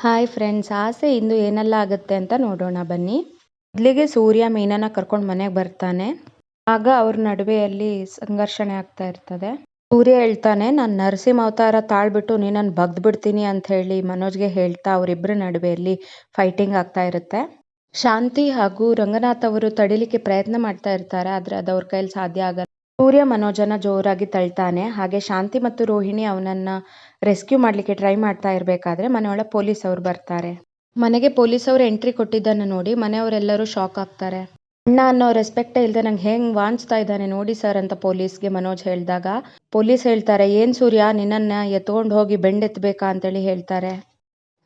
Hi friends, ಆಸೆ ಇಂದು ಏನೆಲ್ಲ ಆಗುತ್ತೆ ಅಂತ ನೋಡೋಣ ಬನ್ನಿ. ಮೊದಲಿಗೆ ಸೂರ್ಯ ಮೀನನ್ನ ಕರ್ಕೊಂಡು ಮನೆಗೆ ಬರ್ತಾನೆ. ಆಗ ಅವ್ರ ನಡುವೆಯಲ್ಲಿ ಸಂಘರ್ಷಣೆ ಆಗ್ತಾ ಇರ್ತದೆ. ಸೂರ್ಯ ಹೇಳ್ತಾನೆ, ನಾನು ನರಸಿಂಹ ಅವತಾರ ತಾಳ್ಬಿಟ್ಟು ನೀನನ್ನು ಬಗ್ದು ಬಿಡ್ತೀನಿ ಅಂತ ಹೇಳಿ ಮನೋಜ್ಗೆ ಹೇಳ್ತಾ ಅವರಿಬ್ಬರ ನಡುವೆಯಲ್ಲಿ ಫೈಟಿಂಗ್ ಆಗ್ತಾ ಇರುತ್ತೆ. ಶಾಂತಿ ಹಾಗೂ ರಂಗನಾಥ್ ಅವರು ತಡಿಲಿಕ್ಕೆ ಪ್ರಯತ್ನ ಮಾಡ್ತಾ ಇರ್ತಾರೆ, ಆದರೆ ಅದು ಅವ್ರ ಕೈಯಲ್ಲಿ ಸಾಧ್ಯ ಆಗಲ್ಲ. ಸೂರ್ಯ ಮನೋಜನ ಜೋರಾಗಿ ತಳ್ತಾನೆ. ಹಾಗೆ ಶಾಂತಿ ಮತ್ತು ರೋಹಿಣಿ ಅವನನ್ನ ರೆಸ್ಕ್ಯೂ ಮಾಡ್ಲಿಕ್ಕೆ ಟ್ರೈ ಮಾಡ್ತಾ ಇರಬೇಕಾದ್ರೆ ಮನೆಯೊಳಗೆ ಪೊಲೀಸ್ ಅವರು ಬರ್ತಾರೆ. ಮನೆಗೆ ಪೊಲೀಸ್ ಅವರು ಎಂಟ್ರಿ ಕೊಟ್ಟಿದ್ದನ್ನು ನೋಡಿ ಮನೆಯವರೆಲ್ಲರೂ ಶಾಕ್ ಆಗ್ತಾರೆ. ಅಣ್ಣ ಅನ್ನೋ ರೆಸ್ಪೆಕ್ಟೇ ಇಲ್ಲದೆ ನಂಗೆ ಹೆಂಗ್ ವಾಂಚ್ತಾ ಇದ್ದಾನೆ ನೋಡಿ ಸರ್ ಅಂತ ಪೊಲೀಸ್ಗೆ ಮನೋಜ್ ಹೇಳಿದಾಗ ಪೊಲೀಸ್ ಹೇಳ್ತಾರೆ, ಏನ್ ಸೂರ್ಯ ನಿನ್ನನ್ನ ಎತ್ಕೊಂಡು ಹೋಗಿ ಬೆಂಡೆತ್ಬೇಕಾ ಅಂತೇಳಿ ಹೇಳ್ತಾರೆ.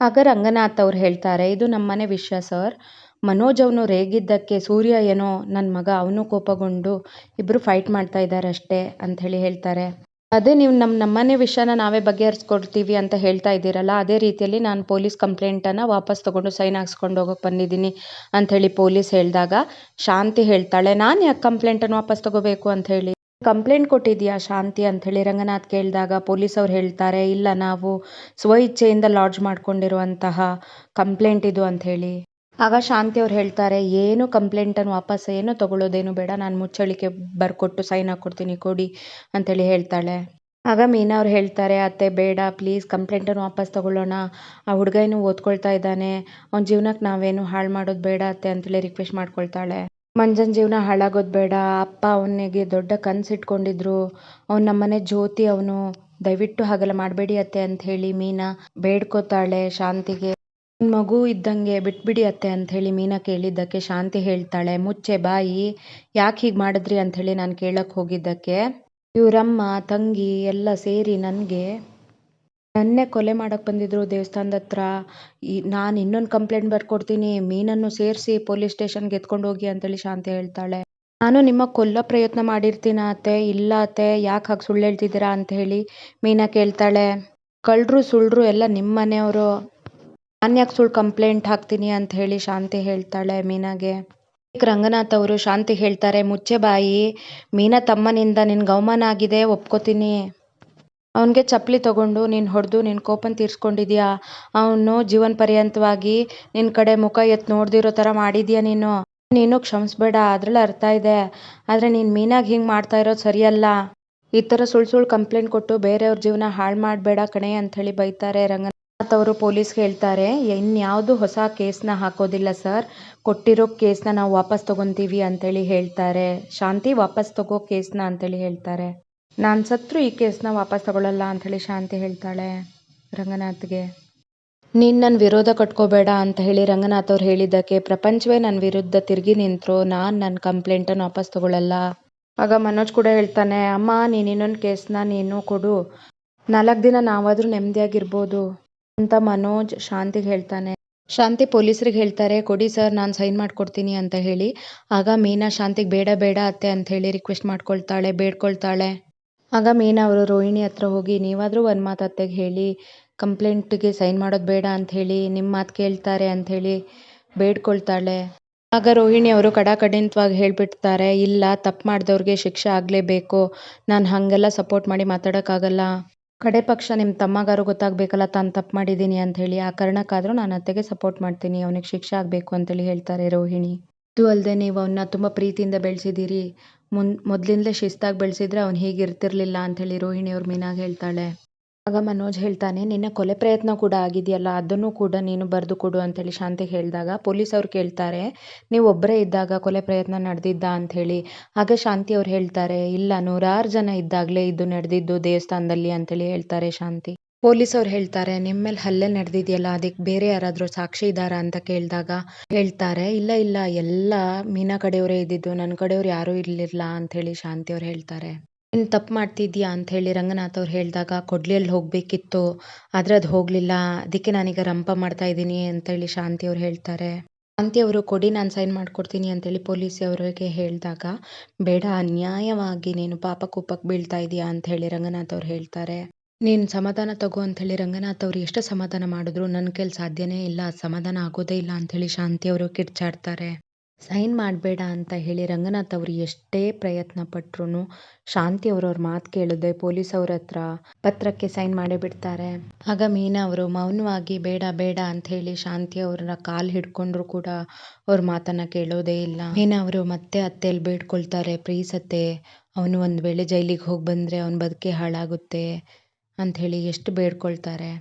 ಆಗ ರಂಗನಾಥ್ ಅವ್ರು ಹೇಳ್ತಾರೆ, ಇದು ನಮ್ಮನೆ ವಿಷಯ ಸರ್. ಮನೋಜ್ ಅವನು ರೇಗಿದ್ದಕ್ಕೆ ಸೂರ್ಯ ಏನೋ ನನ್ನ ಮಗ ಅವನು ಕೋಪಗೊಂಡು ಇಬ್ಬರು ಫೈಟ್ ಮಾಡ್ತಾ ಇದ್ದಾರೆ ಅಷ್ಟೇ ಅಂತ ಹೇಳಿ ಹೇಳ್ತಾರೆ. ಅದೇ ನೀವು ನಮ್ಮನೆ ವಿಷಯನ ನಾವೇ ಬಗೆಹರಿಸ್ಕೊಡ್ತೀವಿ ಅಂತ ಹೇಳ್ತಾ ಇದ್ದೀರಲ್ಲ, ಅದೇ ರೀತಿಯಲ್ಲಿ ನಾನು ಪೊಲೀಸ್ ಕಂಪ್ಲೇಂಟನ್ನು ವಾಪಸ್ ತಗೊಂಡು ಸೈನ್ ಹಾಕ್ಸ್ಕೊಂಡು ಹೋಗೋಕೆ ಬಂದಿದ್ದೀನಿ ಅಂಥೇಳಿ ಪೊಲೀಸ್ ಹೇಳಿದಾಗ ಶಾಂತಿ ಹೇಳ್ತಾಳೆ, ನಾನು ಯಾಕೆ ಕಂಪ್ಲೇಂಟನ್ನು ವಾಪಸ್ ತಗೋಬೇಕು ಅಂತ ಹೇಳಿ. ಕಂಪ್ಲೇಂಟ್ ಕೊಟ್ಟಿದ್ಯಾ ಶಾಂತಿ ಅಂಥೇಳಿ ರಂಗನಾಥ್ ಕೇಳಿದಾಗ ಪೊಲೀಸ್ ಅವ್ರು ಹೇಳ್ತಾರೆ, ಇಲ್ಲ ನಾವು ಸ್ವ ಇಚ್ಛೆಯಿಂದ ಲಾಡ್ಜ್ ಮಾಡ್ಕೊಂಡಿರುವಂತಹ ಕಂಪ್ಲೇಂಟ್ ಇದು ಅಂಥೇಳಿ. ಆಗ ಶಾಂತಿ ಅವ್ರು ಹೇಳ್ತಾರೆ, ಏನು ಕಂಪ್ಲೇಂಟನ್ನು ವಾಪಸ್ ಏನು ತಗೊಳ್ಳೋದೇನು ಬೇಡ, ನಾನು ಮುಚ್ಚಳಿಕೆ ಬರ್ಕೊಟ್ಟು ಸೈನ್ ಹಾಕ್ಕೊಡ್ತೀನಿ ಕೊಡಿ ಅಂಥೇಳಿ ಹೇಳ್ತಾಳೆ. ಆಗ ಮೀನಾ ಅವ್ರು ಹೇಳ್ತಾರೆ, ಅತ್ತೆ ಬೇಡ ಪ್ಲೀಸ್ ಕಂಪ್ಲೇಂಟನ್ನು ವಾಪಸ್ ತಗೊಳ್ಳೋಣ, ಆ ಹುಡುಗ ಏನು ಓದ್ಕೊಳ್ತಾ ಇದ್ದಾನೆ, ಅವ್ನ ಜೀವನಕ್ಕೆ ನಾವೇನು ಹಾಳು ಮಾಡೋದು ಬೇಡ ಅತ್ತೆ ಅಂತೇಳಿ ರಿಕ್ವೆಸ್ಟ್ ಮಾಡ್ಕೊಳ್ತಾಳೆ. ಮಂಜನ್ ಜೀವನ ಹಾಳಾಗೋದು ಬೇಡ, ಅಪ್ಪ ಅವನಿಗೆ ದೊಡ್ಡ ಕನಸು ಇಟ್ಕೊಂಡಿದ್ರು, ಅವ್ನು ನಮ್ಮನೆ ಜ್ಯೋತಿ, ಅವನು ದಯವಿಟ್ಟು ಹಾಗೆಲ್ಲ ಮಾಡಬೇಡಿ ಅತ್ತೆ ಅಂತ ಹೇಳಿ ಮೀನಾ ಬೇಡ್ಕೋತಾಳೆ ಶಾಂತಿಗೆ. ಮಗು ಇದ್ದಂಗೆ ಬಿಟ್ಬಿಡಿ ಅತ್ತೆ ಅಂತ ಹೇಳಿ ಮೀನಾ ಕೇಳಿದ್ದಕ್ಕೆ ಶಾಂತಿ ಹೇಳ್ತಾಳೆ, ಮುಚ್ಚೆ ಬಾಯಿ, ಯಾಕೆ ಹೀಗೆ ಮಾಡಿದ್ರಿ ಅಂಥೇಳಿ ನಾನು ಕೇಳಕ್ಕೆ ಹೋಗಿದ್ದಕ್ಕೆ ಇವರಮ್ಮ ತಂಗಿ ಎಲ್ಲ ಸೇರಿ ನನ್ನೇ ಕೊಲೆ ಮಾಡಕ್ಕೆ ಬಂದಿದ್ರು ದೇವಸ್ಥಾನದ ಹತ್ರ. ನಾನು ಇನ್ನೊಂದು ಕಂಪ್ಲೇಂಟ್ ಬರ್ಕೊಡ್ತೀನಿ, ಮೀನನ್ನು ಸೇರಿಸಿ ಪೊಲೀಸ್ ಸ್ಟೇಷನ್ಗೆ ಎತ್ಕೊಂಡು ಹೋಗಿ ಅಂತೇಳಿ ಶಾಂತಿ ಹೇಳ್ತಾಳೆ. ನಾನು ನಿಮ್ಮ ಕೊಲ್ಲೋ ಪ್ರಯತ್ನ ಮಾಡಿರ್ತೀನ ಅತ್ತೆ. ಇಲ್ಲ ಅತ್ತೆ, ಯಾಕೆ ಹಾಗೆ ಸುಳ್ಳು ಹೇಳ್ತಿದ್ದೀರಾ ಅಂತ ಹೇಳಿ ಮೀನಾ ಕೇಳ್ತಾಳೆ. ಕಳ್ಳರು ಸುಳ್ಳರು ಎಲ್ಲ ನಿಮ್ಮ ಮನೆಯವರು, ನಾನು ಯಾಕೆ ಸುಳ್ಳು ಕಂಪ್ಲೇಂಟ್ ಹಾಕ್ತೀನಿ ಅಂತ ಹೇಳಿ ಶಾಂತಿ ಹೇಳ್ತಾಳೆ ಮೀನಾಗೆ. ರಂಗನಾಥ್ ಅವರು ಶಾಂತಿ ಹೇಳ್ತಾರೆ, ಮುಚ್ಚೆ ಬಾಯಿ, ಮೀನಾ ತಮ್ಮನಿಂದ ನಿನ್ಗೆ ಅವಮಾನ ಆಗಿದೆ ಒಪ್ಕೋತೀನಿ. ಅವನಿಗೆ ಚಪ್ಪಲಿ ತಗೊಂಡು ನೀನು ಹೊಡೆದು ನಿನ್ನ ಕೋಪನ ತೀರ್ಸ್ಕೊಂಡಿದ್ಯಾ, ಅವನು ಜೀವನ ಪರ್ಯಂತವಾಗಿ ನಿನ್ನ ಕಡೆ ಮುಖ ಎತ್ತು ನೋಡ್ದಿರೋ ಥರ ಮಾಡಿದ್ಯಾ ನೀನು ಕ್ಷಮಿಸ್ಬೇಡ, ಅದ್ರಲ್ಲಿ ಅರ್ಥ ಇದೆ. ಆದರೆ ನೀನು ಮೀನಾಗಿ ಹಿಂಗೆ ಮಾಡ್ತಾ ಇರೋದು ಸರಿಯಲ್ಲ. ಈ ಥರ ಸುಳ್ಳು ಕಂಪ್ಲೇಂಟ್ ಕೊಟ್ಟು ಬೇರೆಯವ್ರ ಜೀವನ ಹಾಳು ಮಾಡಬೇಡ ಕಣೆ ಅಂಥೇಳಿ ಬೈತಾರೆ. ರಂಗನಾಥ್ ಅವರು ಪೊಲೀಸ್ಗೆ ಹೇಳ್ತಾರೆ, ಇನ್ಯಾವುದು ಹೊಸ ಕೇಸ್ನ ಹಾಕೋದಿಲ್ಲ ಸರ್, ಕೊಟ್ಟಿರೋ ಕೇಸ್ನ ನಾವು ವಾಪಸ್ ತಗೊತೀವಿ ಅಂತೇಳಿ ಹೇಳ್ತಾರೆ. ಶಾಂತಿ ವಾಪಸ್ ತಗೋ ಕೇಸ್ನ ಅಂತೇಳಿ ಹೇಳ್ತಾರೆ. ನಾನು ಸತ್ರು ಈ ಕೇಸ್ನ ವಾಪಸ್ ತಗೊಳ್ಳಲ್ಲ ಅಂಥೇಳಿ ಶಾಂತಿ ಹೇಳ್ತಾಳೆ ರಂಗನಾಥ್ಗೆ. ನೀನು ನನ್ನ ವಿರೋಧ ಕಟ್ಕೋಬೇಡ ಅಂತ ಹೇಳಿ ರಂಗನಾಥ್ ಅವ್ರು ಹೇಳಿದ್ದಕ್ಕೆ ಪ್ರಪಂಚವೇ ನನ್ನ ವಿರುದ್ಧ ತಿರುಗಿ ನಿಂತರು ನಾನು ನನ್ನ ಕಂಪ್ಲೇಂಟನ್ನು ವಾಪಸ್ ತಗೊಳ್ಳಲ್ಲ. ಆಗ ಮನೋಜ್ ಕೂಡ ಹೇಳ್ತಾನೆ, ಅಮ್ಮ ನೀನು ಇನ್ನೊಂದು ಕೇಸ್ನ ನೀನು ಕೊಡು, 4 ದಿನ ನಾವಾದರೂ ನೆಮ್ಮದಿಯಾಗಿರ್ಬೋದು ಅಂತ ಮನೋಜ್ ಶಾಂತಿಗೆ ಹೇಳ್ತಾನೆ. ಶಾಂತಿ ಪೊಲೀಸರಿಗೆ ಹೇಳ್ತಾರೆ, ಕೊಡಿ ಸರ್ ನಾನು ಸೈನ್ ಮಾಡ್ಕೊಡ್ತೀನಿ ಅಂತ ಹೇಳಿ. ಆಗ ಮೀನಾ ಶಾಂತಿಗೆ ಬೇಡ ಬೇಡ ಅತ್ತೆ ಅಂತ ಹೇಳಿ ರಿಕ್ವೆಸ್ಟ್ ಮಾಡ್ಕೊಳ್ತಾಳೆ, ಬೇಡ್ಕೊಳ್ತಾಳೆ. ಆಗ ಮೀನಾ ಅವರು ರೋಹಿಣಿ ಹತ್ರ ಹೋಗಿ, ನೀವಾದರೂ ಒಂದು ಮಾತು ಅತ್ತೆಗೆ ಹೇಳಿ, ಕಂಪ್ಲೇಂಟಿಗೆ ಸೈನ್ ಮಾಡೋದು ಬೇಡ ಅಂಥೇಳಿ, ನಿಮ್ಮ ಮಾತು ಕೇಳ್ತಾರೆ ಅಂಥೇಳಿ ಬೇಡ್ಕೊಳ್ತಾಳೆ. ಆಗ ರೋಹಿಣಿ ಅವರು ಕಡಾಖಂಡಿತವಾಗಿ ಹೇಳಿಬಿಡ್ತಾರೆ, ಇಲ್ಲ ತಪ್ಪು ಮಾಡಿದವ್ರಿಗೆ ಶಿಕ್ಷೆ ಆಗಲೇಬೇಕು, ನಾನು ಹಾಗೆಲ್ಲ ಸಪೋರ್ಟ್ ಮಾಡಿ ಮಾತಾಡೋಕ್ಕಾಗಲ್ಲ, ಕಡೆ ಪಕ್ಷ ನಿಮ್ಮ ತಮ್ಮಗಾರು ಗೊತ್ತಾಗಬೇಕಲ್ಲ ತಾನು ತಪ್ಪು ಮಾಡಿದ್ದೀನಿ ಅಂಥೇಳಿ, ಆ ಕಾರಣಕ್ಕಾದರೂ ನಾನು ಅತ್ತೆಗೆ ಸಪೋರ್ಟ್ ಮಾಡ್ತೀನಿ, ಅವನಿಗೆ ಶಿಕ್ಷೆ ಆಗಬೇಕು ಅಂತೇಳಿ ಹೇಳ್ತಾರೆ ರೋಹಿಣಿ. ಇದು ಅಲ್ಲದೆ ನೀವು ಅವನ್ನ ತುಂಬ ಪ್ರೀತಿಯಿಂದ ಬೆಳೆಸಿದ್ದೀರಿ, ಮೊದಲಿಂದಲೇ ಶಿಸ್ತಾಗಿ ಬೆಳೆಸಿದ್ರೆ ಅವ್ನು ಹೀಗಿರ್ತಿರ್ಲಿಲ್ಲ ಅಂಥೇಳಿ ರೋಹಿಣಿ ಅವ್ರು ಮೀನಾಗೆ ಹೇಳ್ತಾಳೆ. ಆಗ ಮನೋಜ್ ಹೇಳ್ತಾನೆ, ನಿನ್ನ ಕೊಲೆ ಪ್ರಯತ್ನ ಕೂಡ ಆಗಿದೆಯಲ್ಲ, ಅದನ್ನು ಕೂಡ ನೀನು ಬರೆದು ಕೊಡು ಅಂತೇಳಿ ಶಾಂತಿಗೆ ಹೇಳಿದಾಗ ಪೊಲೀಸ್ ಅವ್ರು ಕೇಳ್ತಾರೆ, ನೀವು ಒಬ್ಬರೇ ಇದ್ದಾಗ ಕೊಲೆ ಪ್ರಯತ್ನ ನಡೆದಿದ್ದ ಅಂಥೇಳಿ. ಆಗ ಶಾಂತಿ ಅವ್ರು ಹೇಳ್ತಾರೆ, ಇಲ್ಲ 100 ಜನ ಇದ್ದಾಗಲೇ ಇದು ನಡೆದಿದ್ದು ದೇವಸ್ಥಾನದಲ್ಲಿ ಅಂತೇಳಿ ಹೇಳ್ತಾರೆ ಶಾಂತಿ. ಪೊಲೀಸ್ ಅವ್ರು ಹೇಳ್ತಾರೆ, ನಿಮ್ಮ ಮೇಲೆ ಹಲ್ಲೆ ನಡೆದಿದೆಯಲ್ಲ, ಅದಕ್ಕೆ ಬೇರೆ ಯಾರಾದರೂ ಸಾಕ್ಷಿ ಇದ್ದಾರಾ ಅಂತ ಕೇಳಿದಾಗ ಹೇಳ್ತಾರೆ, ಇಲ್ಲ ಇಲ್ಲ ಎಲ್ಲ ಮೀನಾ ಕಡೆಯವರೇ ಇದ್ದಿದ್ದು, ನನ್ನ ಕಡೆಯವ್ರು ಯಾರೂ ಇರಲಿಲ್ಲ ಅಂಥೇಳಿ ಶಾಂತಿ ಅವ್ರು ಹೇಳ್ತಾರೆ. ನೀನು ತಪ್ಪು ಮಾಡ್ತಿದ್ಯಾ ಅಂಥೇಳಿ ರಂಗನಾಥ್ ಅವ್ರು ಹೇಳಿದಾಗ ಕೊಡ್ಲಿಯಲ್ಲಿ ಹೋಗಬೇಕಿತ್ತು, ಆದರೆ ಅದು ಹೋಗಲಿಲ್ಲ, ಅದಕ್ಕೆ ನಾನೀಗ ರಂಪ ಮಾಡ್ತಾ ಇದ್ದೀನಿ ಅಂತೇಳಿ ಶಾಂತಿ ಅವ್ರು ಹೇಳ್ತಾರೆ. ಶಾಂತಿ ಅವರು ಕೊಡಿ ನಾನು ಸೈನ್ ಮಾಡ್ಕೊಡ್ತೀನಿ ಅಂತೇಳಿ ಪೊಲೀಸ್ ಅವರಿಗೆ ಹೇಳಿದಾಗ, ಬೇಡ ಅನ್ಯಾಯವಾಗಿ ನೀನು ಪಾಪ ಕೂಪಕ್ಕೆ ಬೀಳ್ತಾ ಇದೆಯಾ ಅಂಥೇಳಿ ರಂಗನಾಥ್ ಅವ್ರು ಹೇಳ್ತಾರೆ. ನೀನು ಸಮಾಧಾನ ತಗೋ ಅಂಥೇಳಿ ರಂಗನಾಥ್ ಅವರು ಎಷ್ಟು ಸಮಾಧಾನ ಮಾಡಿದ್ರು ನನ್ನ ಕೈಲಿ ಸಾಧ್ಯನೇ ಇಲ್ಲ, ಸಮಾಧಾನ ಆಗೋದೇ ಇಲ್ಲ ಅಂಥೇಳಿ ಶಾಂತಿ ಅವರು ಕಿರ್ಚಾಡ್ತಾರೆ. ಸೈನ್ ಮಾಡಬೇಡ ಅಂತ ಹೇಳಿ ರಂಗನಾಥ್ ಅವರು ಎಷ್ಟೇ ಪ್ರಯತ್ನ ಪಟ್ರು ಶಾಂತಿ ಅವ್ರ ಮಾತು ಕೇಳದೆ ಪೊಲೀಸ್ ಅವ್ರ ಹತ್ರ ಪತ್ರಕ್ಕೆ ಸೈನ್ ಮಾಡೇ ಬಿಡ್ತಾರೆ. ಆಗ ಮೀನಾ ಅವರು ಮೌನವಾಗಿ ಬೇಡ ಬೇಡ ಅಂತ ಹೇಳಿ ಶಾಂತಿ ಅವ್ರನ್ನ ಕಾಲ್ ಹಿಡ್ಕೊಂಡ್ರು ಕೂಡ ಅವ್ರ ಮಾತನ್ನ ಕೇಳೋದೇ ಇಲ್ಲ. ಮೀನಾ ಅವರು ಮತ್ತೆ ಅತ್ತೆಯಲ್ಲಿ ಬೇಡ್ಕೊಳ್ತಾರೆ, ಪ್ಲೀಸ್ ಅತ್ತೆ, ಅವನು ಒಂದು ವೇಳೆ ಜೈಲಿಗೆ ಹೋಗಿ ಬಂದರೆ ಅವನ ಬದುಕೆ ಹಾಳಾಗುತ್ತೆ ಅಂತ ಹೇಳಿ ಎಷ್ಟು ಬೇಡ್ಕೊಳ್ತಾರೆ.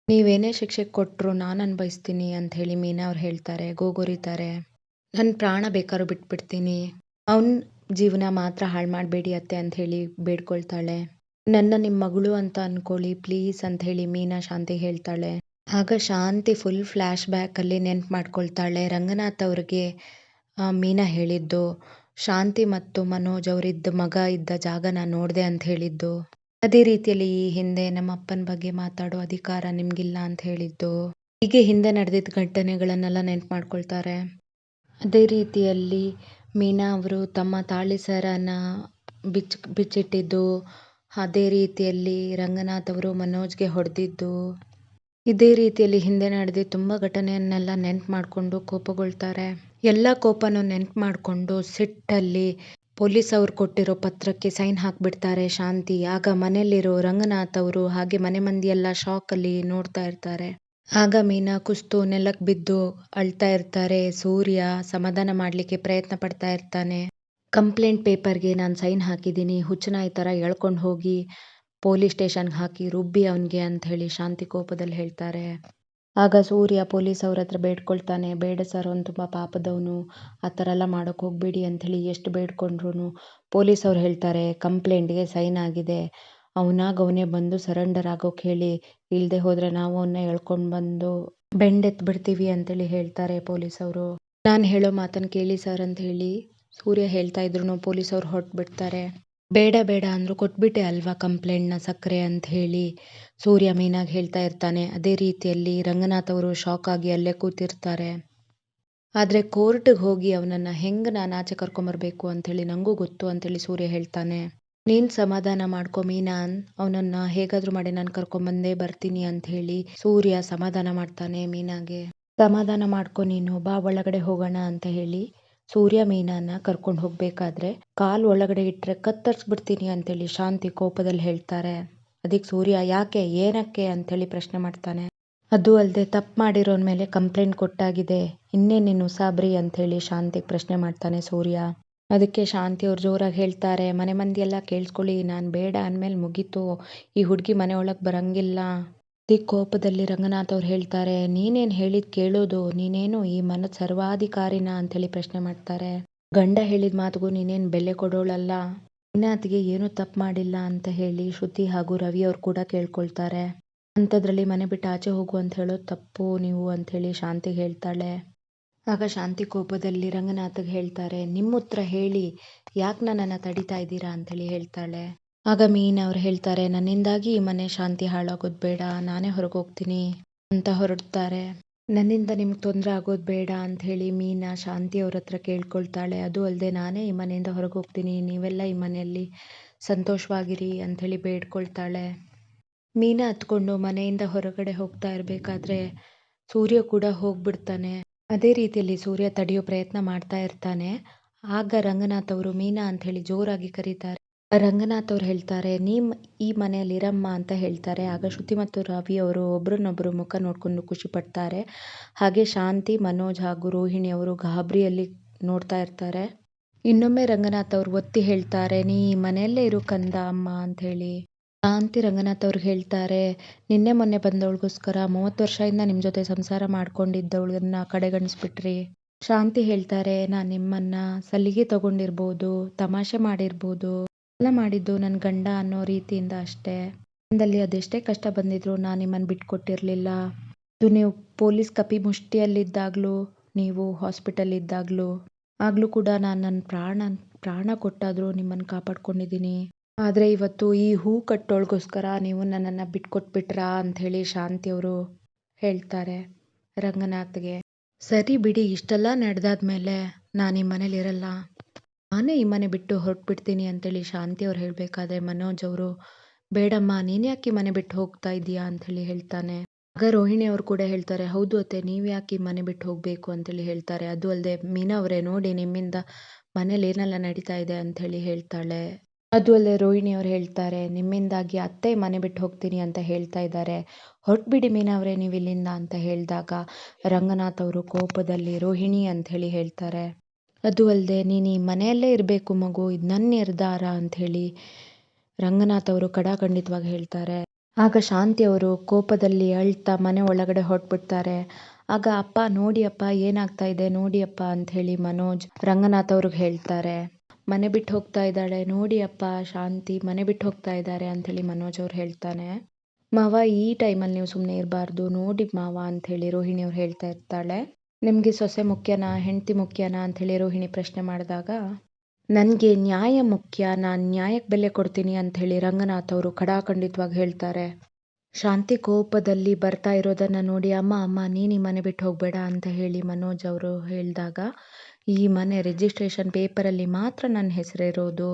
ನೀವೇನೇ ಶಿಕ್ಷೆ ಕೊಟ್ಟರು ನಾನು ಅನುಭವಿಸ್ತೀನಿ ಅಂತ ಹೇಳಿ ಮೀನಾ ಅವ್ರು ಹೇಳ್ತಾರೆ, ಗೋಗೋರಿತಾರೆ. ನನ್ನ ಪ್ರಾಣ ಬೇಕಾದ್ರೂ ಬಿಟ್ಬಿಡ್ತೀನಿ, ಅವನ ಜೀವನ ಮಾತ್ರ ಹಾಳು ಮಾಡಬೇಡಿ ಅತ್ತೆ ಅಂತ ಹೇಳಿ ಬೇಡ್ಕೊಳ್ತಾಳೆ. ನನ್ನ ನಿಮ್ಮ ಮಗಳು ಅಂತ ಅನ್ಕೊಳ್ಳಿ ಪ್ಲೀಸ್ ಅಂತ ಹೇಳಿ ಮೀನಾ ಶಾಂತಿಗೆ ಹೇಳ್ತಾಳೆ. ಆಗ ಶಾಂತಿ ಫುಲ್ ಫ್ಲ್ಯಾಶ್ ಬ್ಯಾಕಲ್ಲಿ ನೆನ್ಪು ಮಾಡ್ಕೊಳ್ತಾಳೆ ರಂಗನಾಥ್ ಅವ್ರಿಗೆ ಮೀನಾ ಹೇಳಿದ್ದು, ಶಾಂತಿ ಮತ್ತು ಮನೋಜ್ ಅವರಿದ್ದ ಮಗ ಇದ್ದ ಜಾಗ ನಾನು ನೋಡಿದೆ ಅಂತ ಹೇಳಿದ್ದು, ಅದೇ ರೀತಿಯಲ್ಲಿ ಈ ಹಿಂದೆ ನಮ್ಮ ಅಪ್ಪನ ಬಗ್ಗೆ ಮಾತಾಡೋ ಅಧಿಕಾರ ನಿಮ್ಗಿಲ್ಲ ಅಂತ ಹೇಳಿದ್ದು, ಹೀಗೆ ಹಿಂದೆ ನಡೆದಿದ್ದ ಘಟನೆಗಳನ್ನೆಲ್ಲ ನೆನ್ಪು ಮಾಡ್ಕೊಳ್ತಾರೆ. ಅದೇ ರೀತಿಯಲ್ಲಿ ಮೀನಾ ಅವರು ತಮ್ಮ ತಾಳಿ ಸರನ ಬಿಚ್ಚಿಟ್ಟಿದ್ದು, ಅದೇ ರೀತಿಯಲ್ಲಿ ರಂಗನಾಥ್ ಅವರು ಮನೋಜ್ಗೆ ಹೊಡೆದಿದ್ದು, ಇದೇ ರೀತಿಯಲ್ಲಿ ಹಿಂದೆ ನಡೆದಿದ್ದ ತುಂಬ ಘಟನೆಯನ್ನೆಲ್ಲ ನೆನ್ಪು ಮಾಡಿಕೊಂಡು ಕೋಪಗೊಳ್ತಾರೆ. ಎಲ್ಲ ಕೋಪನೂ ನೆನ್ಪು ಮಾಡಿಕೊಂಡು ಸಿಟ್ಟಲ್ಲಿ ಪೊಲೀಸ್ ಅವ್ರು ಕೊಟ್ಟಿರೋ ಪತ್ರಕ್ಕೆ ಸೈನ್ ಹಾಕ್ಬಿಡ್ತಾರೆ ಶಾಂತಿ. ಆಗ ಮನೆಯಲ್ಲಿರೋ ರಂಗನಾಥ್ ಅವರು ಹಾಗೆ ಮನೆ ಮಂದಿ ಎಲ್ಲ ಶಾಕಲ್ಲಿ ನೋಡ್ತಾ ಇರ್ತಾರೆ. ಆಗ ಮೀನಾ ಕುಸ್ತು ನೆಲಕ್ಕೆ ಬಿದ್ದು ಅಳ್ತಾ ಇರ್ತಾರೆ. ಸೂರ್ಯ ಸಮಾಧಾನ ಮಾಡಲಿಕ್ಕೆ ಪ್ರಯತ್ನ ಪಡ್ತಾ ಇರ್ತಾನೆ. ಕಂಪ್ಲೇಂಟ್ ಪೇಪರ್ಗೆ ನಾನು ಸೈನ್ ಹಾಕಿದ್ದೀನಿ, ಹುಚ್ಚನಾಯಿ ಥರ ಎಳ್ಕೊಂಡು ಹೋಗಿ ಪೊಲೀಸ್ ಸ್ಟೇಷನ್ಗೆ ಹಾಕಿ ರುಬ್ಬಿ ಅವನಿಗೆ ಅಂತ ಹೇಳಿ ಶಾಂತಿ ಕೋಪದಲ್ಲಿ ಹೇಳ್ತಾರೆ. ಆಗ ಸೂರ್ಯ ಪೊಲೀಸ್ ಅವ್ರ ಹತ್ರ ಬೇಡ್ಕೊಳ್ತಾನೆ, ಬೇಡ ಸರ್ ಅವ್ನು ತುಂಬ ಪಾಪದವನು, ಆ ಥರ ಎಲ್ಲ ಮಾಡೋಕ್ಕೆ ಹೋಗ್ಬೇಡಿ ಅಂಥೇಳಿ ಎಷ್ಟು ಬೇಡ್ಕೊಂಡ್ರು ಪೊಲೀಸ್ ಅವ್ರು ಹೇಳ್ತಾರೆ, ಕಂಪ್ಲೇಂಟ್ಗೆ ಸೈನ್ ಆಗಿದೆ, ಅವನೇ ಬಂದು ಸರೆಂಡರ್ ಆಗೋಕೆ ಹೇಳಿ, ಇಲ್ಲದೆ ಹೋದರೆ ನಾವು ಅವನ್ನ ಎಳ್ಕೊಂಡು ಬಂದು ಬೆಂಡೆತ್ತು ಬಿಡ್ತೀವಿ ಅಂತೇಳಿ ಹೇಳ್ತಾರೆ ಪೊಲೀಸ್ ಅವರು. ನಾನು ಹೇಳೋ ಮಾತನ್ನು ಕೇಳಿ ಸರ್ ಅಂತ ಹೇಳಿ ಸೂರ್ಯ ಹೇಳ್ತಾ ಇದ್ರು ಪೊಲೀಸ್ ಅವ್ರು ಹೊರಟ್ಬಿಡ್ತಾರೆ. ಬೇಡ ಬೇಡ ಅಂದ್ರು ಕೊಟ್ಬಿಟ್ಟೆ ಅಲ್ವಾ ಕಂಪ್ಲೇಂಟ್ನ ಸಕ್ಕರೆ ಅಂತ ಹೇಳಿ ಸೂರ್ಯ ಮೀನಾಗಿ ಹೇಳ್ತಾ ಇರ್ತಾನೆ. ಅದೇ ರೀತಿಯಲ್ಲಿ ರಂಗನಾಥ್ ಅವರು ಶಾಕ್ ಆಗಿ ಅಲ್ಲೇ ಕೂತಿರ್ತಾರೆ. ಆದರೆ ಕೋರ್ಟ್ಗೆ ಹೋಗಿ ಅವನನ್ನು ಹೆಂಗೆ ನಾನು ಆಚೆ ಕರ್ಕೊಂಬರ್ಬೇಕು ಅಂಥೇಳಿ ನನಗೂ ಗೊತ್ತು ಅಂತೇಳಿ ಸೂರ್ಯ ಹೇಳ್ತಾನೆ. ನೀನು ಸಮಾಧಾನ ಮಾಡ್ಕೊ ಮೀನಾ, ಅವನನ್ನು ಹೇಗಾದರೂ ಮಾಡಿ ನಾನು ಕರ್ಕೊಂಬಂದೇ ಬರ್ತೀನಿ ಅಂತ ಹೇಳಿ ಸೂರ್ಯ ಸಮಾಧಾನ ಮಾಡ್ತಾನೆ ಮೀನಾಗೆ. ಸಮಾಧಾನ ಮಾಡ್ಕೊ ನೀನು, ಬಾ ಒಳಗಡೆ ಹೋಗೋಣ ಅಂತ ಹೇಳಿ ಸೂರ್ಯ ಮೀನಾನ ಕರ್ಕೊಂಡು ಹೋಗ್ಬೇಕಾದ್ರೆ ಕಾಲು ಒಳಗಡೆ ಇಟ್ಟರೆ ಕತ್ತರಿಸ್ಬಿಡ್ತೀನಿ ಅಂತೇಳಿ ಶಾಂತಿ ಕೋಪದಲ್ಲಿ ಹೇಳ್ತಾರೆ. ಅದಕ್ಕೆ ಸೂರ್ಯ ಯಾಕೆ ಏನಕ್ಕೆ ಅಂತೇಳಿ ಪ್ರಶ್ನೆ ಮಾಡ್ತಾನೆ. ಅದು ಅಲ್ಲದೆ ತಪ್ಪು ಮಾಡಿರೋನ ಮೇಲೆ ಕಂಪ್ಲೇಂಟ್ ಕೊಟ್ಟಾಗಿದೆ, ಇನ್ನೇನೇನು ಸಾಬ್ರಿ ಅಂಥೇಳಿ ಶಾಂತಿಗೆ ಪ್ರಶ್ನೆ ಮಾಡ್ತಾನೆ ಸೂರ್ಯ. ಅದಕ್ಕೆ ಶಾಂತಿ ಅವ್ರು ಜೋರಾಗಿ ಹೇಳ್ತಾರೆ, ಮನೆ ಮಂದಿ ಎಲ್ಲ ಕೇಳಿಸ್ಕೊಳ್ಳಿ, ನಾನು ಬೇಡ ಅಂದಮೇಲೆ ಮುಗೀತು, ಈ ಹುಡುಗಿ ಮನೆ ಒಳಗೆ ಬರಂಗಿಲ್ಲ. ಅದಕ್ಕೆ ಕೋಪದಲ್ಲಿ ರಂಗನಾಥ್ ಅವ್ರು ಹೇಳ್ತಾರೆ, ನೀನೇನು ಹೇಳಿದ್ ಕೇಳೋದು, ನೀನೇನು ಈ ಮನದ ಸರ್ವಾಧಿಕಾರಿನ ಅಂಥೇಳಿ ಪ್ರಶ್ನೆ ಮಾಡ್ತಾರೆ. ಗಂಡ ಹೇಳಿದ ಮಾತಿಗೂ ನೀನೇನು ಬೆಲೆ ಕೊಡೋಳಲ್ಲ, ಮೀನಾತ್ಗೆ ಏನೂ ತಪ್ಪು ಮಾಡಿಲ್ಲ ಅಂತ ಹೇಳಿ ಶ್ರುತಿ ಹಾಗೂ ರವಿ ಅವ್ರು ಕೂಡ ಕೇಳ್ಕೊಳ್ತಾರೆ. ಅಂಥದ್ರಲ್ಲಿ ಮನೆ ಬಿಟ್ಟು ಆಚೆ ಹೋಗು ಅಂತ ಹೇಳೋದು ತಪ್ಪು ನೀವು ಅಂಥೇಳಿ ಶಾಂತಿಗೆ ಹೇಳ್ತಾಳೆ. ಆಗ ಶಾಂತಿ ಕೋಪದಲ್ಲಿ ರಂಗನಾಥ್ಗೆ ಹೇಳ್ತಾರೆ, ನಿಮ್ಮ ಉತ್ತರ ಹೇಳಿ, ಯಾಕೆ ನನ್ನನ್ನು ತಡಿತಾ ಇದ್ದೀರಾ ಅಂಥೇಳಿ ಹೇಳ್ತಾಳೆ. ಆಗ ಮೀನಾ ಅವ್ರು ಹೇಳ್ತಾರೆ, ನನ್ನಿಂದಾಗಿ ಈ ಮನೆ ಶಾಂತಿ ಹಾಳಾಗೋದು ಬೇಡ, ನಾನೇ ಹೊರಗೆ ಹೋಗ್ತೀನಿ ಅಂತ ಹೊರಡ್ತಾರೆ. ನನ್ನಿಂದ ನಿಮ್ಗೆ ತೊಂದರೆ ಆಗೋದು ಬೇಡ ಅಂಥೇಳಿ ಮೀನಾ ಶಾಂತಿ ಅವ್ರ ಹತ್ರ ಕೇಳ್ಕೊಳ್ತಾಳೆ. ಅದು ಅಲ್ಲದೆ ನಾನೇ ಈ ಮನೆಯಿಂದ ಹೊರಗೆ ಹೋಗ್ತೀನಿ, ನೀವೆಲ್ಲ ಈ ಮನೆಯಲ್ಲಿ ಸಂತೋಷವಾಗಿರಿ ಅಂಥೇಳಿ ಬೇಡ್ಕೊಳ್ತಾಳೆ. ಮೀನಾ ಹತ್ಕೊಂಡು ಮನೆಯಿಂದ ಹೊರಗಡೆ ಹೋಗ್ತಾ ಇರಬೇಕಾದ್ರೆ ಸೂರ್ಯ ಕೂಡ ಹೋಗ್ಬಿಡ್ತಾನೆ. ಅದೇ ರೀತಿಯಲ್ಲಿ ಸೂರ್ಯ ತಡೆಯೋ ಪ್ರಯತ್ನ ಮಾಡ್ತಾ ಇರ್ತಾನೆ. ಆಗ ರಂಗನಾಥ್ ಅವರು ಮೀನಾ ಅಂತ ಹೇಳಿ ಜೋರಾಗಿ ಕರೀತಾರೆ. ರಂಗನಾಥ್ ಅವ್ರು ಹೇಳ್ತಾರೆ, ಈ ಮನೆಯಲ್ಲಿ ಇರಮ್ಮ ಅಂತ ಹೇಳ್ತಾರೆ. ಆಗ ಶ್ರುತಿ ಮತ್ತು ರವಿ ಅವರು ಒಬ್ರನ್ನೊಬ್ರು ಮುಖ ನೋಡ್ಕೊಂಡು ಖುಷಿ ಪಡ್ತಾರೆ. ಹಾಗೆ ಶಾಂತಿ, ಮನೋಜ್ ಹಾಗೂ ರೋಹಿಣಿ ಅವರು ಗಾಬರಿಯಲ್ಲಿ ನೋಡ್ತಾ ಇರ್ತಾರೆ. ಇನ್ನೊಮ್ಮೆ ರಂಗನಾಥ್ ಅವರು ಒತ್ತಿ ಹೇಳ್ತಾರೆ, ನೀ ಈ ಮನೆಯಲ್ಲೇ ಇರು ಕಂದ ಅಮ್ಮ ಅಂತ ಹೇಳಿ. ಶಾಂತಿ ರಂಗನಾಥ್ ಅವ್ರಿಗೆ ಹೇಳ್ತಾರೆ, ನಿನ್ನೆ ಮೊನ್ನೆ ಬಂದವಳಿಗೋಸ್ಕರ 30 ವರ್ಷದಿಂದ ನಿಮ್ಮ ಜೊತೆ ಸಂಸಾರ ಮಾಡ್ಕೊಂಡಿದ್ದವಳನ್ನ ಕಡೆಗಣಿಸ್ಬಿಟ್ರಿ. ಶಾಂತಿ ಹೇಳ್ತಾರೆ, ನಾನು ನಿಮ್ಮನ್ನ ಸಲಿಗೆ ತಗೊಂಡಿರ್ಬೋದು, ತಮಾಷೆ ಮಾಡಿರ್ಬೋದು, ಎಲ್ಲ ಮಾಡಿದ್ದು ನನ್ನ ಗಂಡ ಅನ್ನೋ ರೀತಿಯಿಂದ ಅಷ್ಟೇ. ಜೀವನದಲ್ಲಿ ಅದೆಷ್ಟೇ ಕಷ್ಟ ಬಂದಿದ್ರು ನಾನು ನಿಮ್ಮನ್ನು ಬಿಟ್ಕೊಟ್ಟಿರಲಿಲ್ಲ. ಅದು ನೀವು ಪೊಲೀಸ್ ಕಪಿ ಮುಷ್ಟಿಯಲ್ಲಿದ್ದಾಗಲೂ, ನೀವು ಹಾಸ್ಪಿಟಲ್ ಇದ್ದಾಗಲೂ, ಆಗಲೂ ಕೂಡ ನಾನು ನನ್ನ ಪ್ರಾಣ ಕೊಟ್ಟಾದರೂ ನಿಮ್ಮನ್ನು ಕಾಪಾಡ್ಕೊಂಡಿದ್ದೀನಿ. ಆದರೆ ಇವತ್ತು ಈ ಹೂ ಕಟ್ಟೋಳ್ಗೋಸ್ಕರ ನೀವು ನನ್ನನ್ನು ಬಿಟ್ಕೊಟ್ಬಿಟ್ರಾ ಅಂಥೇಳಿ ಶಾಂತಿಯವರು ಹೇಳ್ತಾರೆ ರಂಗನಾಥ್ಗೆ. ಸರಿ ಬಿಡಿ, ಇಷ್ಟೆಲ್ಲ ನಡೆದಾದ್ಮೇಲೆ ನಾನು ಈ ಮನೇಲಿ ಇರಲ್ಲ, ನಾನೇ ಈ ಮನೆ ಬಿಟ್ಟು ಹೊರಟ್ಬಿಡ್ತೀನಿ ಅಂತೇಳಿ ಶಾಂತಿಯವ್ರು ಹೇಳಬೇಕಾದ್ರೆ ಮನೋಜ್ ಅವರು, ಬೇಡಮ್ಮ ನೀನು ಯಾಕೆ ಈ ಮನೆ ಬಿಟ್ಟು ಹೋಗ್ತಾ ಇದೀಯಾ ಅಂಥೇಳಿ ಹೇಳ್ತಾನೆ. ಆಗ ರೋಹಿಣಿ ಅವರು ಕೂಡ ಹೇಳ್ತಾರೆ, ಹೌದು ಅತ್ತೆ, ನೀವು ಯಾಕೆ ಈ ಮನೆ ಬಿಟ್ಟು ಹೋಗಬೇಕು ಅಂತೇಳಿ ಹೇಳ್ತಾರೆ. ಅದು ಅಲ್ಲದೆ ಮೀನಾ ಅವರೇ ನೋಡಿ ನಿಮ್ಮಿಂದ ಮನೇಲಿ ಏನೆಲ್ಲ ನಡೀತಾ ಇದೆ ಅಂಥೇಳಿ ಹೇಳ್ತಾಳೆ. ಅದು ಅಲ್ಲದೆ ರೋಹಿಣಿ ಅವ್ರು ಹೇಳ್ತಾರೆ, ನಿಮ್ಮಿಂದಾಗಿ ಅತ್ತೆ ಮನೆ ಬಿಟ್ಟು ಹೋಗ್ತೀನಿ ಅಂತ ಹೇಳ್ತಾ ಇದ್ದಾರೆ, ಹೊರಟ್ಬಿಡಿ ಮೀನಾ ಅವರೇ ನೀವು ಇಲ್ಲಿಂದ ಅಂತ ಹೇಳಿದಾಗ ರಂಗನಾಥ್ ಅವರು ಕೋಪದಲ್ಲಿ ರೋಹಿಣಿ ಅಂತ ಹೇಳಿ ಹೇಳ್ತಾರೆ. ಅದು ಅಲ್ಲದೆ ನೀನು ಈ ಮನೆಯಲ್ಲೇ ಇರಬೇಕು ಮಗು, ಇದು ನನ್ನ ನಿರ್ಧಾರ ಅಂಥೇಳಿ ರಂಗನಾಥ್ ಅವರು ಖಡಾಖಂಡಿತವಾಗಿ ಹೇಳ್ತಾರೆ. ಆಗ ಶಾಂತಿ ಅವರು ಕೋಪದಲ್ಲಿ ಅಳ್ತಾ ಮನೆ ಒಳಗಡೆ ಹೊರಟ್ಬಿಡ್ತಾರೆ. ಆಗ ಅಪ್ಪ ನೋಡಿ ಅಪ್ಪ ಏನಾಗ್ತಾ ಇದೆ ನೋಡಿ ಅಪ್ಪ ಅಂಥೇಳಿ ಮನೋಜ್ ರಂಗನಾಥ್ ಅವ್ರಿಗೆ ಹೇಳ್ತಾರೆ. ಮನೆ ಬಿಟ್ಟು ಹೋಗ್ತಾ ಇದ್ದಾಳೆ ನೋಡಿ ಅಪ್ಪ, ಶಾಂತಿ ಮನೆ ಬಿಟ್ಟು ಹೋಗ್ತಾ ಇದ್ದಾರೆ ಅಂಥೇಳಿ ಮನೋಜ್ ಅವ್ರು ಹೇಳ್ತಾನೆ. ಮಾವ ಈ ಟೈಮಲ್ಲಿ ನೀವು ಸುಮ್ಮನೆ ಇರಬಾರ್ದು ನೋಡಿ ಮಾವ ಅಂಥೇಳಿ ರೋಹಿಣಿ ಅವ್ರು ಹೇಳ್ತಾ ಇರ್ತಾಳೆ. ನಿಮಗೆ ಸೊಸೆ ಮುಖ್ಯನಾ ಹೆಂಡತಿ ಮುಖ್ಯನಾ ಅಂಥೇಳಿ ರೋಹಿಣಿ ಪ್ರಶ್ನೆ ಮಾಡಿದಾಗ, ನನಗೆ ನ್ಯಾಯ ಮುಖ್ಯ, ನಾನು ನ್ಯಾಯಕ್ಕೆ ಬೆಲೆ ಕೊಡ್ತೀನಿ ಅಂಥೇಳಿ ರಂಗನಾಥ್ ಅವರು ಖಡಾಖಂಡಿತವಾಗಿ ಹೇಳ್ತಾರೆ. ಶಾಂತಿ ಕೋಪದಲ್ಲಿ ಬರ್ತಾ ಇರೋದನ್ನು ನೋಡಿ ಅಮ್ಮ ಅಮ್ಮ ನೀನು ಈ ಮನೆ ಬಿಟ್ಟು ಹೋಗಬೇಡ ಅಂತ ಹೇಳಿ ಮನೋಜ್ ಅವರು ಹೇಳಿದಾಗ, ಈ ಮನೆ ರಿಜಿಸ್ಟ್ರೇಷನ್ ಪೇಪರಲ್ಲಿ ಮಾತ್ರ ನನ್ನ ಹೆಸರಿರೋದು,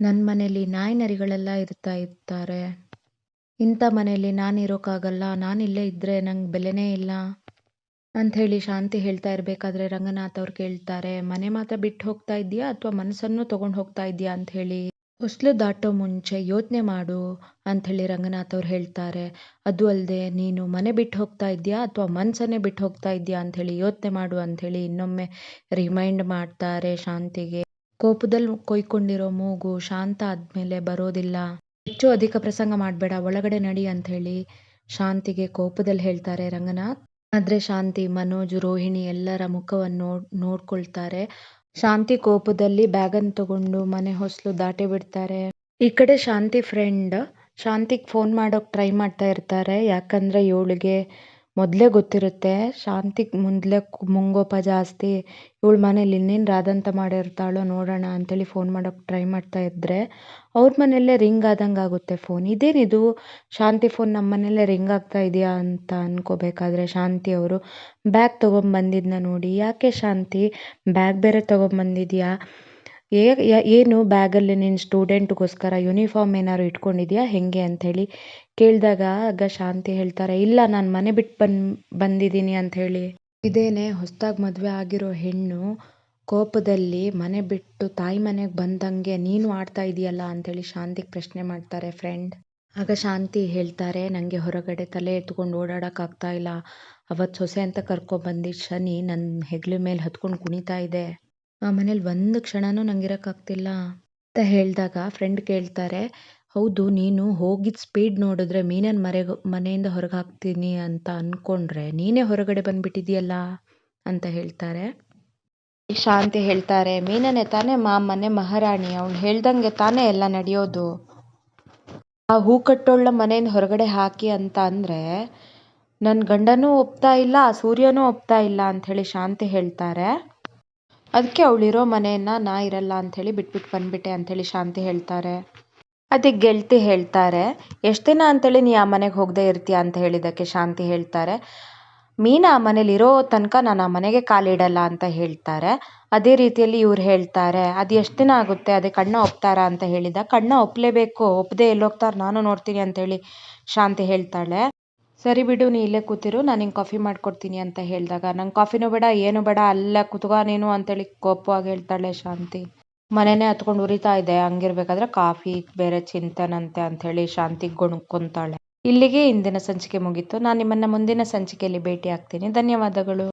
ನನ್ನ ಮನೇಲಿ ನಾಯಿ ನರಿಗಳೆಲ್ಲ ಇರ್ತಾರೆ, ಇಂಥ ಮನೆಯಲ್ಲಿ ನಾನು ಇರೋಕ್ಕಾಗಲ್ಲ, ನಾನು ಇಲ್ಲೇ ಇದ್ದರೆ ನಂಗೆ ಬೆಲೆನೇ ಇಲ್ಲ ಅಂಥೇಳಿ ಶಾಂತಿ ಹೇಳ್ತಾ ಇರಬೇಕಾದ್ರೆ ರಂಗನಾಥ್ ಅವ್ರು ಕೇಳ್ತಾರೆ, ಮನೆ ಮಾತ್ರ ಬಿಟ್ಟು ಹೋಗ್ತಾ ಇದೆಯಾ ಅಥವಾ ಮನಸ್ಸನ್ನು ತೊಗೊಂಡು ಹೋಗ್ತಾ ಇದೆಯಾ ಅಂಥೇಳಿ ಹೊಸ್ಲು ದಾಟೋ ಮುಂಚೆ ಯೋಚನೆ ಮಾಡು ಅಂಥೇಳಿ ರಂಗನಾಥ್ ಅವ್ರು ಹೇಳ್ತಾರೆ. ಅದು ಅಲ್ಲದೆ ನೀನು ಮನೆ ಬಿಟ್ಟು ಹೋಗ್ತಾ ಇದೆಯಾ ಅಥವಾ ಮನಸ್ಸನ್ನೇ ಬಿಟ್ಟು ಹೋಗ್ತಾ ಇದೆಯಾ ಅಂಥೇಳಿ ಯೋಚನೆ ಮಾಡು ಅಂಥೇಳಿ ಇನ್ನೊಮ್ಮೆ ರಿಮೈಂಡ್ ಮಾಡ್ತಾರೆ ಶಾಂತಿಗೆ. ಕೋಪದಲ್ಲಿ ಕೊಯ್ಕೊಂಡಿರೋ ಮೂಗು ಶಾಂತ ಆದಮೇಲೆ ಬರೋದಿಲ್ಲ, ಹೆಚ್ಚು ಅಧಿಕ ಪ್ರಸಂಗ ಮಾಡಬೇಡ, ಒಳಗಡೆ ನಡಿ ಅಂಥೇಳಿ ಶಾಂತಿಗೆ ಕೋಪದಲ್ಲಿ ಹೇಳ್ತಾರೆ ರಂಗನಾಥ್. ಆದರೆ ಶಾಂತಿ ಮನೋಜ್ ರೋಹಿಣಿ ಎಲ್ಲರ ಮುಖವನ್ನು ನೋಡ್ಕೊಳ್ತಾರೆ. ಶಾಂತಿ ಕೋಪದಲ್ಲಿ ಬ್ಯಾಗನ್ನು ತಗೊಂಡು ಮನೆ ಹೊಸಲು ದಾಟಿ ಬಿಡ್ತಾರೆ. ಈ ಕಡೆ ಶಾಂತಿ ಫ್ರೆಂಡ್ ಶಾಂತಿಗೆ ಫೋನ್ ಮಾಡೋಕೆ ಟ್ರೈ ಮಾಡ್ತಾ ಇರ್ತಾರೆ. ಯಾಕಂದರೆ ಇವಳಿಗೆ ಮೊದಲೇ ಗೊತ್ತಿರುತ್ತೆ ಶಾಂತಿಗೆ ಮೊದಲೇ ಮುಂಗೋಪ ಜಾಸ್ತಿ, ಇವಳ ಮನೇಲಿ ಇನ್ನೇನು ರಾದಂತ ಮಾಡಿರ್ತಾಳೋ ನೋಡೋಣ ಅಂತೇಳಿ ಫೋನ್ ಮಾಡೋಕೆ ಟ್ರೈ ಮಾಡ್ತಾ ಇದ್ದರೆ ಅವ್ರ ಮನೆಯಲ್ಲೇ ರಿಂಗ್ ಆದಂಗೆ ಆಗುತ್ತೆ ಫೋನ್. ಇದೇನಿದು ಶಾಂತಿ ಫೋನ್ ನಮ್ಮ ಮನೆಯಲ್ಲೇ ರಿಂಗ್ ಆಗ್ತಾ ಇದೆಯಾ ಅಂತ ಅನ್ಕೋಬೇಕಾದ್ರೆ ಶಾಂತಿ ಅವರು ಬ್ಯಾಗ್ ತೊಗೊಂಬಂದಿದ್ದನ್ನ ನೋಡಿ, ಯಾಕೆ ಶಾಂತಿ ಬ್ಯಾಗ್ ಬೇರೆ ತೊಗೊಂಬಂದಿದ್ಯಾ, ಏನು ಬ್ಯಾಗಲ್ಲಿ ನಿನ್ನ ಸ್ಟೂಡೆಂಟ್ಗೋಸ್ಕರ ಯೂನಿಫಾರ್ಮ್ ಏನಾದ್ರು ಇಟ್ಕೊಂಡಿದ್ಯಾ ಹೆಂಗೆ ಅಂಥೇಳಿ ಕೇಳಿದಾಗ ಆಗ ಶಾಂತಿ ಹೇಳ್ತಾರೆ, ಇಲ್ಲ ನಾನು ಮನೆ ಬಿಟ್ಟು ಬಂದಿದ್ದೀನಿ ಅಂಥೇಳಿ. ಇದೇನೆ ಹೊಸದಾಗಿ ಮದುವೆ ಆಗಿರೋ ಹೆಣ್ಣು ಕೋಪದಲ್ಲಿ ಮನೆ ಬಿಟ್ಟು ತಾಯಿ ಮನೆಗೆ ಬಂದಂಗೆ ನೀನು ಆಡ್ತಾ ಇದೆಯಲ್ಲ ಅಂಥೇಳಿ ಶಾಂತಿಗೆ ಪ್ರಶ್ನೆ ಮಾಡ್ತಾರೆ ಫ್ರೆಂಡ್. ಆಗ ಶಾಂತಿ ಹೇಳ್ತಾರೆ, ನನಗೆ ಹೊರಗಡೆ ತಲೆ ಎತ್ಕೊಂಡು ಓಡಾಡೋಕ್ಕಾಗ್ತಾ ಇಲ್ಲ, ಅವತ್ತು ಸೊಸೆ ಅಂತ ಕರ್ಕೊಬಂದಿದ್ದು ಶನಿ ನನ್ನ ಹೆಗಲ ಮೇಲೆ ಹತ್ಕೊಂಡು ಕುಣಿತಾ ಇದೆ, ಆ ಮನೇಲಿ ಒಂದು ಕ್ಷಣನೂ ನಂಗೆ ಇರೋಕ್ಕಾಗ್ತಿಲ್ಲ ಅಂತ ಹೇಳಿದಾಗ ಫ್ರೆಂಡ್ ಕೇಳ್ತಾರೆ, ಹೌದು ನೀನು ಹೋಗಿದ್ದ ಸ್ಪೀಡ್ ನೋಡಿದ್ರೆ ಮೀನನ್ನು ಮನೆಯಿಂದ ಹೊರಗೆ ಹಾಕ್ತೀನಿ ಅಂತ ಅಂದ್ಕೊಂಡ್ರೆ ನೀನೇ ಹೊರಗಡೆ ಬಂದುಬಿಟ್ಟಿದೆಯಲ್ಲ ಅಂತ ಹೇಳ್ತಾರೆ. ಶಾಂತಿ ಹೇಳ್ತಾರೆ, ಮೀನನೇ ತಾನೇ ಮನೆ ಮಹಾರಾಣಿ, ಅವಳು ಹೇಳ್ದಂಗೆ ತಾನೇ ಎಲ್ಲ ನಡೆಯೋದು, ಆ ಹೂ ಕಟ್ಟೋಳ ಮನೆಯಿಂದ ಹೊರಗಡೆ ಹಾಕಿ ಅಂತ ಅಂದರೆ ನನ್ನ ಗಂಡನೂ ಒಪ್ತಾ ಇಲ್ಲ, ಆ ಸೂರ್ಯನೂ ಒಪ್ತಾ ಇಲ್ಲ ಅಂಥೇಳಿ ಶಾಂತಿ ಹೇಳ್ತಾರೆ. ಅದಕ್ಕೆ ಅವಳಿರೋ ಮನೆಯನ್ನು ನಾ ಇರಲ್ಲ ಅಂಥೇಳಿ ಬಿಟ್ಬಿಟ್ಟು ಬಂದ್ಬಿಟ್ಟೆ ಅಂಥೇಳಿ ಶಾಂತಿ ಹೇಳ್ತಾರೆ. ಅದಕ್ಕೆ ಗೆಳತಿ ಹೇಳ್ತಾರೆ, ಎಷ್ಟು ದಿನ ಅಂಥೇಳಿ ನೀ ಆ ಮನೆಗೆ ಹೋಗದೆ ಇರ್ತೀಯ ಅಂತ ಹೇಳಿದ್ದಕ್ಕೆ ಶಾಂತಿ ಹೇಳ್ತಾರೆ, ಮೀನಾ ಆ ಮನೇಲಿ ಇರೋ ತನಕ ನಾನು ಆ ಮನೆಗೆ ಕಾಲಿಡಲ್ಲ ಅಂತ ಹೇಳ್ತಾರೆ. ಅದೇ ರೀತಿಯಲ್ಲಿ ಇವ್ರು ಹೇಳ್ತಾರೆ, ಅದು ಎಷ್ಟು ದಿನ ಆಗುತ್ತೆ, ಅದೇ ಕಣ್ಣ ಒಪ್ತಾರಾ ಅಂತ ಹೇಳಿದ, ಕಣ್ಣ ಒಪ್ಪಲೇಬೇಕು, ಒಪ್ಪದೆ ಎಲ್ಲೋಗ್ತಾರೆ ನಾನು ನೋಡ್ತೀನಿ ಅಂಥೇಳಿ ಶಾಂತಿ ಹೇಳ್ತಾಳೆ. ಸರಿ ಬಿಡು ನೀ ಇಲ್ಲೇ ಕೂತಿರು, ನಾನು ನಿಂಗೆ ಕಾಫಿ ಮಾಡಿಕೊಡ್ತೀನಿ ಅಂತ ಹೇಳಿದಾಗ, ನಂಗೆ ಕಾಫಿನೂ ಬೇಡ ಏನು ಬೇಡ ಅಲ್ಲೇ ಕೂತ್ಕೋ ನೀನು ಅಂತೇಳಿ ಕೋಪವಾಗಿ ಹೇಳ್ತಾಳೆ ಶಾಂತಿ. ಮನೆನೇ ಹತ್ಕೊಂಡು ಉರಿತಾ ಇದೆ, ಹಂಗಿರ್ಬೇಕಾದ್ರೆ ಕಾಫಿ ಬೇರೆ ಚಿಂತೆನಂತೆ ಅಂಥೇಳಿ ಶಾಂತಿ ಗೊಣ್ಕೊಂತಾಳೆ. ಇಲ್ಲಿಗೆ ಇಂದಿನ ಸಂಚಿಕೆ ಮುಗೀತು. ನಾನು ನಿಮ್ಮನ್ನು ಮುಂದಿನ ಸಂಚಿಕೆಯಲ್ಲಿ ಭೇಟಿ ಆಗ್ತೀನಿ. ಧನ್ಯವಾದಗಳು.